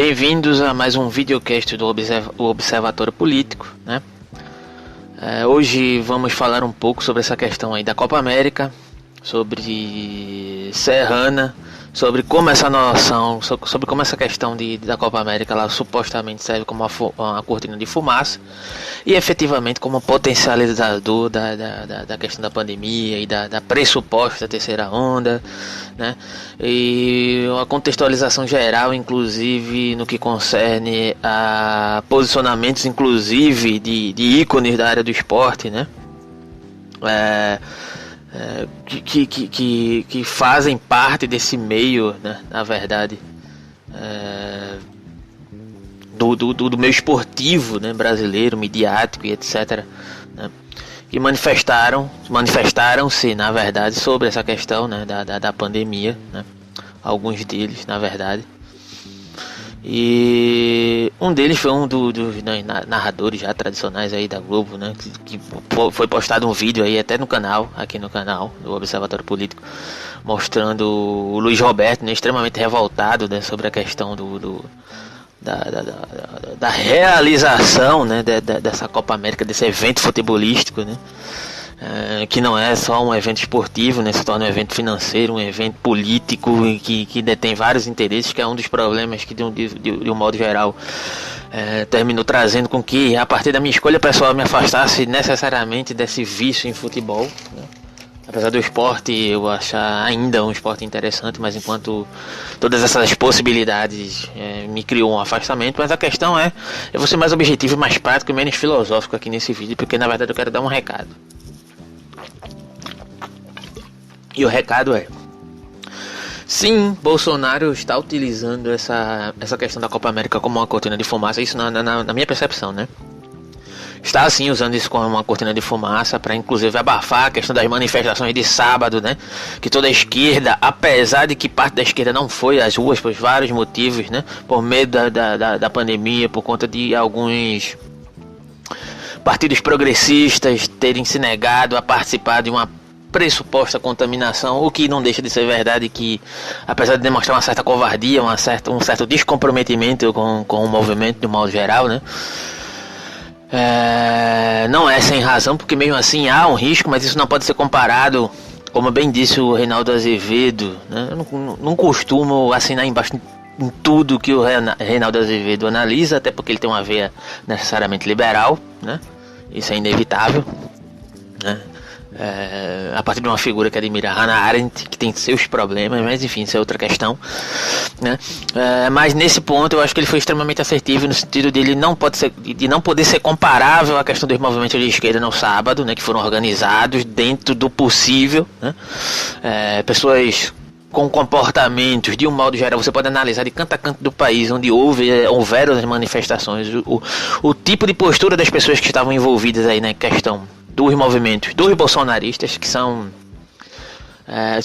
Bem-vindos a mais um videocast do Observatório Político, né? Hoje vamos falar um pouco sobre essa questão aí da Copa América, sobre Serrana, sobre como essa noção, sobre como essa questão da Copa América ela supostamente serve como uma cortina de fumaça e efetivamente como potencializador da questão da pandemia e da pressuposta terceira onda, né? E uma contextualização geral, inclusive no que concerne a posicionamentos, inclusive de ícones da área do esporte, né? Que fazem parte desse meio, né, na verdade, do meio esportivo, né, brasileiro, midiático e etc., né, que manifestaram-se, na verdade, sobre essa questão, né, da pandemia, né, alguns deles, na verdade. E um deles foi um dos narradores já tradicionais aí da Globo, né, que foi postado um vídeo aí até aqui no canal do Observatório Político, mostrando o Luiz Roberto, né, extremamente revoltado, né, sobre a questão da realização, né, dessa Copa América, desse evento futebolístico, né, que não é só um evento esportivo, né, se torna um evento financeiro, um evento político que detém vários interesses, que é um dos problemas que de um modo geral terminou trazendo com que, a partir da minha escolha pessoal, me afastasse necessariamente desse vício em futebol, né? Apesar do esporte eu achar ainda um esporte interessante, mas enquanto todas essas possibilidades me criou um afastamento. Mas a questão eu vou ser mais objetivo, mais prático e menos filosófico aqui nesse vídeo, porque na verdade eu quero dar um recado. E o recado sim, Bolsonaro está utilizando essa questão da Copa América como uma cortina de fumaça, isso na minha percepção, né? Está assim usando isso como uma cortina de fumaça para inclusive abafar a questão das manifestações de sábado, né? Que toda a esquerda, apesar de que parte da esquerda não foi às ruas por vários motivos, né? Por medo da pandemia, por conta de alguns partidos progressistas terem se negado a participar de uma pressuposta contaminação, o que não deixa de ser verdade, que apesar de demonstrar uma certa covardia, um certo descomprometimento com o movimento de um modo geral, né? Não é sem razão, porque mesmo assim há um risco, mas isso não pode ser comparado, como bem disse o Reinaldo Azevedo, né? Eu não costumo assinar embaixo em tudo que o Reinaldo Azevedo analisa, até porque ele tem uma veia necessariamente liberal, né? Isso é inevitável, né? A partir de uma figura que admira Hannah Arendt, que tem seus problemas, mas enfim, isso é outra questão, né? Mas nesse ponto eu acho que ele foi extremamente assertivo no sentido de ele não poder ser comparável à questão dos movimentos de esquerda no sábado, né, que foram organizados dentro do possível, né? Pessoas com comportamentos, de um modo geral, você pode analisar de canto a canto do país onde houveram as manifestações, o tipo de postura das pessoas que estavam envolvidas aí na questão dos movimentos, dos bolsonaristas, que se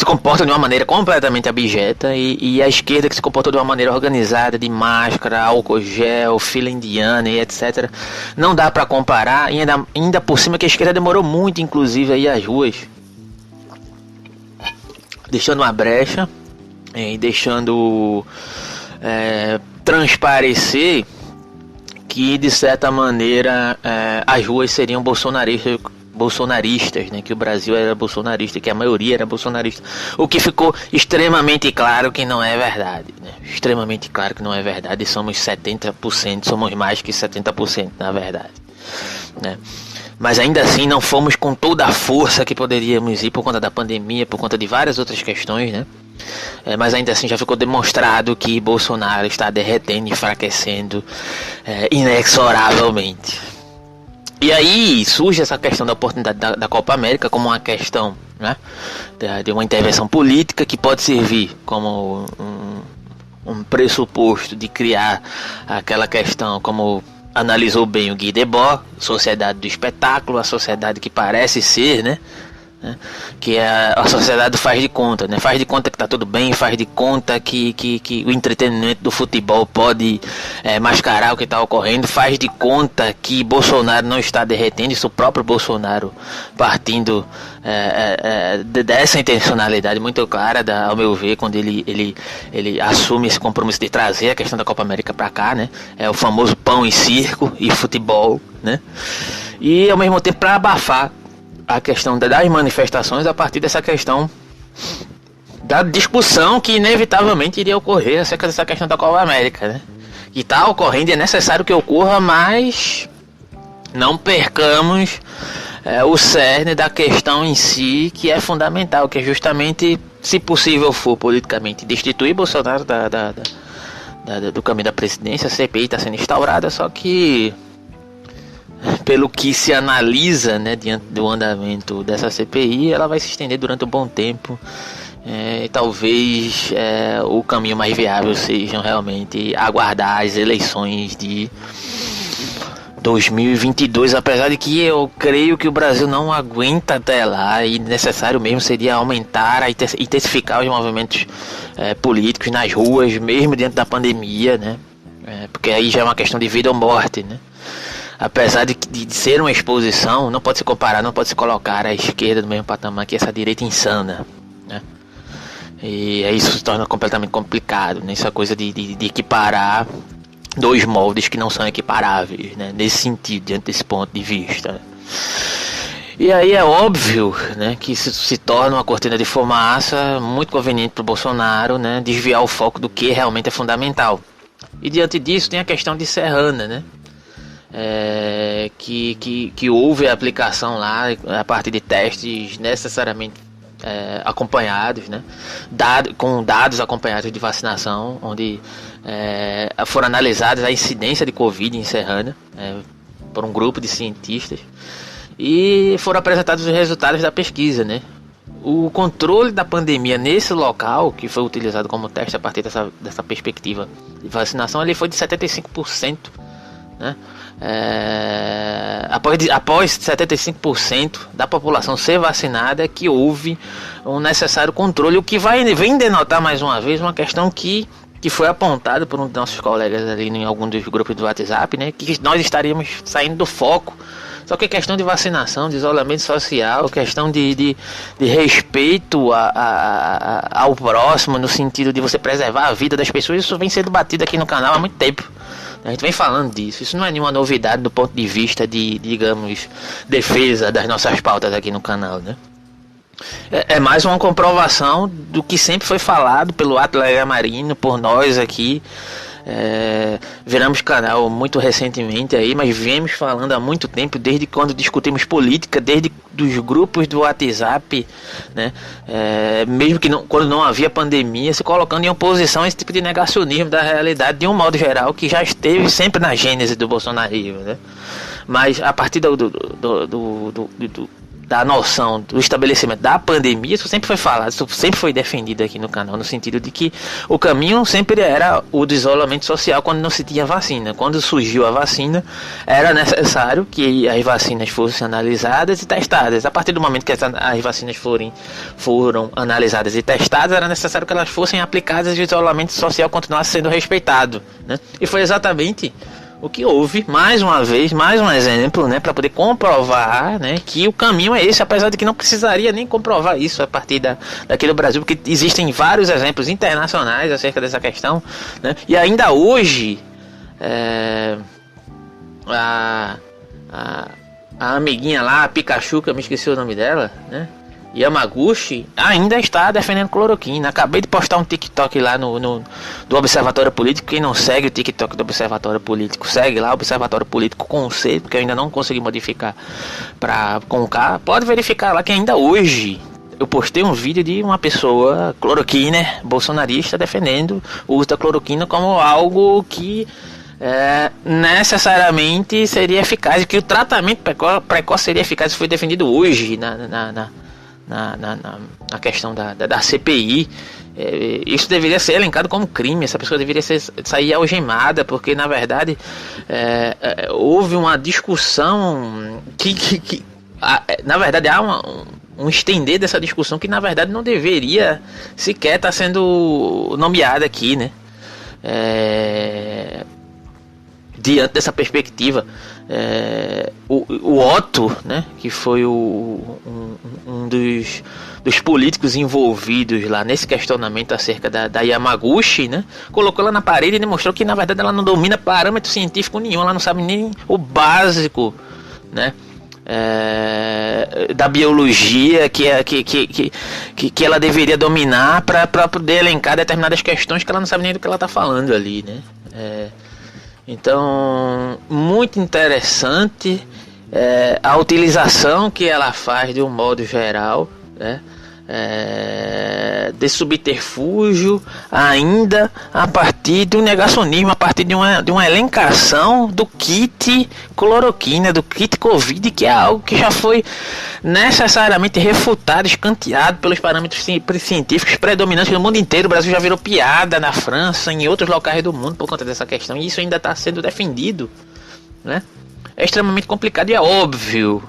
comportam de uma maneira completamente abjeta, e a esquerda que se comportou de uma maneira organizada, de máscara, álcool gel, fila indiana e etc. Não dá para comparar, e ainda por cima que a esquerda demorou muito, inclusive, aí às ruas, deixando uma brecha e deixando transparecer que de certa maneira as ruas seriam bolsonaristas, né, que o Brasil era bolsonarista, que a maioria era bolsonarista, o que ficou extremamente claro que não é verdade, né? Extremamente claro que não é verdade, somos 70%, somos mais que 70% na verdade, né? Mas ainda assim não fomos com toda a força que poderíamos ir por conta da pandemia, por conta de várias outras questões, né? Mas ainda assim já ficou demonstrado que Bolsonaro está derretendo e enfraquecendo inexoravelmente. E aí surge essa questão da oportunidade da Copa América como uma questão, né, de uma intervenção política que pode servir como um pressuposto de criar aquela questão, como analisou bem o Guy Debord, sociedade do espetáculo, a sociedade que parece ser, né, né? Que é a sociedade do faz de conta, né? Faz de conta que tá tudo bem, faz de conta que o entretenimento do futebol pode mascarar o que está ocorrendo, faz de conta que Bolsonaro não está derretendo, isso o próprio Bolsonaro partindo dessa intencionalidade muito clara, ao meu ver, quando ele assume esse compromisso de trazer a questão da Copa América para cá, né? É o famoso pão e circo e futebol, né? E ao mesmo tempo para abafar a questão das manifestações a partir dessa questão da discussão que inevitavelmente iria ocorrer acerca dessa questão da Copa América, né? Que está ocorrendo e é necessário que ocorra, mas não percamos o cerne da questão em si, que é fundamental, que é justamente, se possível for politicamente, destituir Bolsonaro do caminho da presidência. A CPI está sendo instaurada, só que pelo que se analisa, né, diante do andamento dessa CPI, ela vai se estender durante um bom tempo. Talvez o caminho mais viável seja realmente aguardar as eleições de 2022, apesar de que eu creio que o Brasil não aguenta até lá, e necessário mesmo seria aumentar, intensificar os movimentos políticos nas ruas, mesmo diante da pandemia, né? Porque aí já é uma questão de vida ou morte, né? Apesar de ser uma exposição, não pode se comparar, não pode se colocar a esquerda no mesmo patamar que essa direita insana, né? E isso se torna completamente complicado, né? Essa coisa de equiparar dois moldes que não são equiparáveis, né? Nesse sentido, diante desse ponto de vista. E aí é óbvio, né, que isso se torna uma cortina de fumaça muito conveniente para o Bolsonaro, né, desviar o foco do que realmente é fundamental. E diante disso tem a questão de Serrana, né? Que houve a aplicação lá a partir de testes necessariamente acompanhados, né? Com dados acompanhados de vacinação, onde foram analisadas a incidência de Covid em Serrana por um grupo de cientistas e foram apresentados os resultados da pesquisa, né? O controle da pandemia nesse local, que foi utilizado como teste a partir dessa perspectiva de vacinação, ele foi de 75%, né? Após 75% da população ser vacinada, que houve um necessário controle, o que vem denotar mais uma vez uma questão que foi apontada por um dos nossos colegas ali em algum dos grupos do WhatsApp, né, que nós estaríamos saindo do foco. Só que questão de vacinação, de isolamento social, questão de respeito ao próximo, no sentido de você preservar a vida das pessoas, isso vem sendo batido aqui no canal há muito tempo. A gente vem falando disso. Isso não é nenhuma novidade do ponto de vista de, digamos, defesa das nossas pautas aqui no canal, né? É mais uma comprovação do que sempre foi falado pelo Atlas Marino, por nós aqui. Viramos canal muito recentemente aí, mas viemos falando há muito tempo, desde quando discutimos política, desde dos grupos do WhatsApp, né? Mesmo que quando não havia pandemia, se colocando em oposição a esse tipo de negacionismo da realidade de um modo geral, que já esteve sempre na gênese do bolsonarismo, né? Mas a partir da noção do estabelecimento da pandemia, isso sempre foi falado, isso sempre foi defendido aqui no canal, no sentido de que o caminho sempre era o do isolamento social quando não se tinha vacina. Quando surgiu a vacina, era necessário que as vacinas fossem analisadas e testadas. A partir do momento que as vacinas foram analisadas e testadas, era necessário que elas fossem aplicadas e o isolamento social continuasse sendo respeitado, né? E foi exatamente o que houve, mais uma vez, mais um exemplo, né, para poder comprovar, né, que o caminho é esse, apesar de que não precisaria nem comprovar isso a partir daqui do Brasil, porque existem vários exemplos internacionais acerca dessa questão, né, e ainda hoje a amiguinha lá, a Pikachu, que eu me esqueci o nome dela, né, Yamaguchi, ainda está defendendo cloroquina. Acabei de postar um TikTok lá do Observatório Político. Quem não segue o TikTok do Observatório Político, segue lá, Observatório Político com C, porque eu ainda não consegui modificar com K. Pode verificar lá que ainda hoje eu postei um vídeo de uma pessoa cloroquina, bolsonarista, defendendo o uso da cloroquina como algo que necessariamente seria eficaz, que o tratamento precoce seria eficaz. Isso foi defendido hoje na questão da CPI. Isso deveria ser elencado como crime. Essa pessoa deveria sair algemada, porque na verdade houve uma discussão que na verdade há um estender dessa discussão que na verdade não deveria sequer estar sendo nomeada aqui, né? Diante dessa perspectiva, o Otto, né, que foi um dos políticos envolvidos lá nesse questionamento acerca da Yamaguchi, né, colocou ela na parede e demonstrou que na verdade ela não domina parâmetro científico nenhum, ela não sabe nem o básico, né, da biologia que ela deveria dominar para poder elencar determinadas questões que ela não sabe nem do que ela está falando ali, né? Então, muito interessante a utilização que ela faz de um modo geral, né? De subterfúgio, ainda a partir do negacionismo, a partir de uma elencação do kit cloroquina, do kit Covid, que é algo que já foi necessariamente refutado, escanteado pelos parâmetros científicos predominantes no mundo inteiro. O Brasil já virou piada na França, em outros locais do mundo por conta dessa questão, e isso ainda está sendo defendido, né? É extremamente complicado e é óbvio,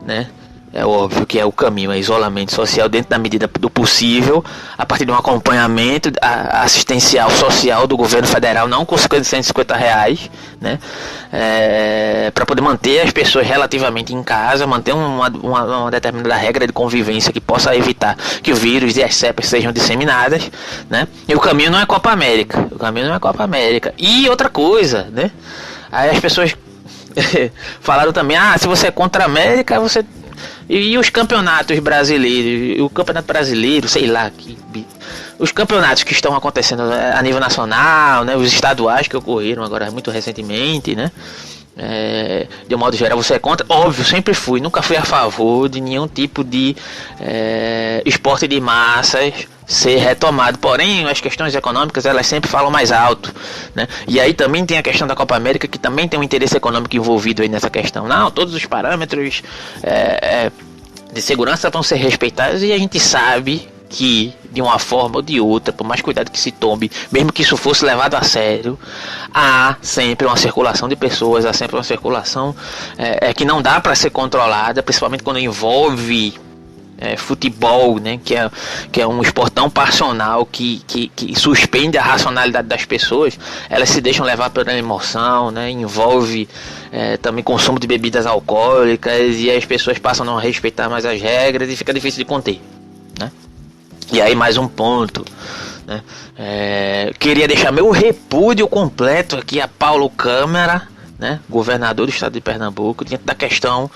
né? É óbvio que é o caminho, é isolamento social dentro da medida do possível, a partir de um acompanhamento assistencial social do governo federal, não com R$150, né? Para poder manter as pessoas relativamente em casa, manter uma determinada regra de convivência que possa evitar que o vírus e as cepas sejam disseminadas, né? E o caminho não é Copa América, E outra coisa, né? Aí as pessoas falaram também, se você é contra a América, você... E os campeonatos brasileiros, o campeonato brasileiro, sei lá, os campeonatos que estão acontecendo a nível nacional, né, os estaduais que ocorreram agora muito recentemente, né, de um modo geral, você é contra? Óbvio, sempre fui, nunca fui a favor de nenhum tipo de esporte de massas ser retomado, porém as questões econômicas elas sempre falam mais alto, né? E aí também tem a questão da Copa América, que também tem um interesse econômico envolvido aí nessa questão. Não, todos os parâmetros de segurança vão ser respeitados, e a gente sabe que de uma forma ou de outra, por mais cuidado que se tome, mesmo que isso fosse levado a sério, há sempre uma circulação de pessoas, há sempre uma circulação que não dá para ser controlada, principalmente quando envolve futebol, né, que é um esporte tão passional que suspende a racionalidade das pessoas. Elas se deixam levar pela emoção, né, envolve também consumo de bebidas alcoólicas, e as pessoas passam a não respeitar mais as regras e fica difícil de conter, né? E aí mais um ponto, né? Queria deixar meu repúdio completo aqui a Paulo Câmara, né, governador do estado de Pernambuco, diante da questão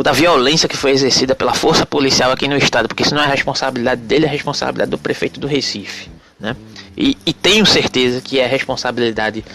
da violência que foi exercida pela força policial aqui no estado, porque isso não é responsabilidade dele, é responsabilidade do prefeito do Recife, né? E tenho certeza que é responsabilidade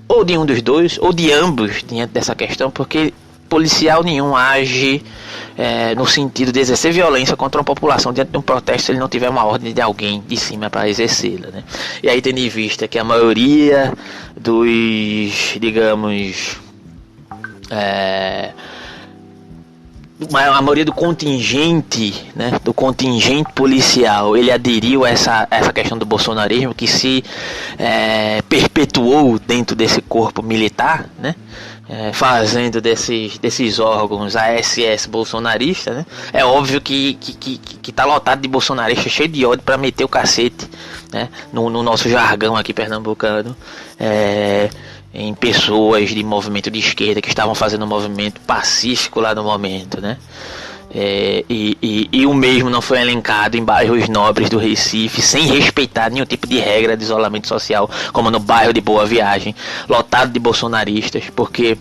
ou de um dos dois ou de ambos diante dessa questão, porque policial nenhum age no sentido de exercer violência contra uma população diante de um protesto se ele não tiver uma ordem de alguém de cima para exercê-la, né? E aí, tendo em vista que a maioria dos, digamos, a maioria do contingente, né, do contingente policial, ele aderiu a essa questão do bolsonarismo, que se perpetuou dentro desse corpo militar, né, fazendo desses órgãos a SS bolsonarista, né. É óbvio que tá lotado de bolsonaristas, cheio de ódio para meter o cacete, né, no nosso jargão aqui pernambucano, em pessoas de movimento de esquerda que estavam fazendo um movimento pacífico lá no momento, né? E o mesmo não foi elencado em bairros nobres do Recife, sem respeitar nenhum tipo de regra de isolamento social, como no bairro de Boa Viagem, lotado de bolsonaristas, porque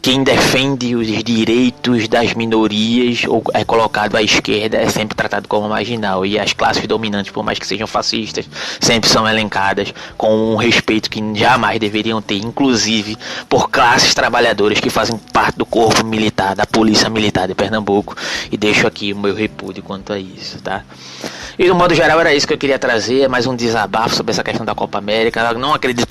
quem defende os direitos das minorias ou é colocado à esquerda é sempre tratado como marginal, e as classes dominantes, por mais que sejam fascistas, sempre são elencadas com um respeito que jamais deveriam ter, inclusive por classes trabalhadoras que fazem parte do corpo militar, da Polícia Militar de Pernambuco, e deixo aqui o meu repúdio quanto a isso, tá? E no modo geral era isso que eu queria trazer, mais um desabafo sobre essa questão da Copa América. Eu não acredito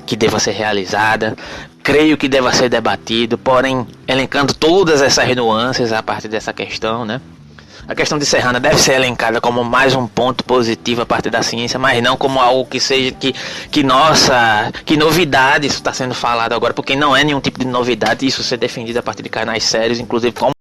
que deva ser realizada, creio que deva ser debatido, porém elencando todas essas nuances a partir dessa questão, né? A questão de Serrana deve ser elencada como mais um ponto positivo a partir da ciência, mas não como algo que seja nossa, que novidade isso está sendo falado agora, porque não é nenhum tipo de novidade isso ser defendido a partir de canais sérios, inclusive como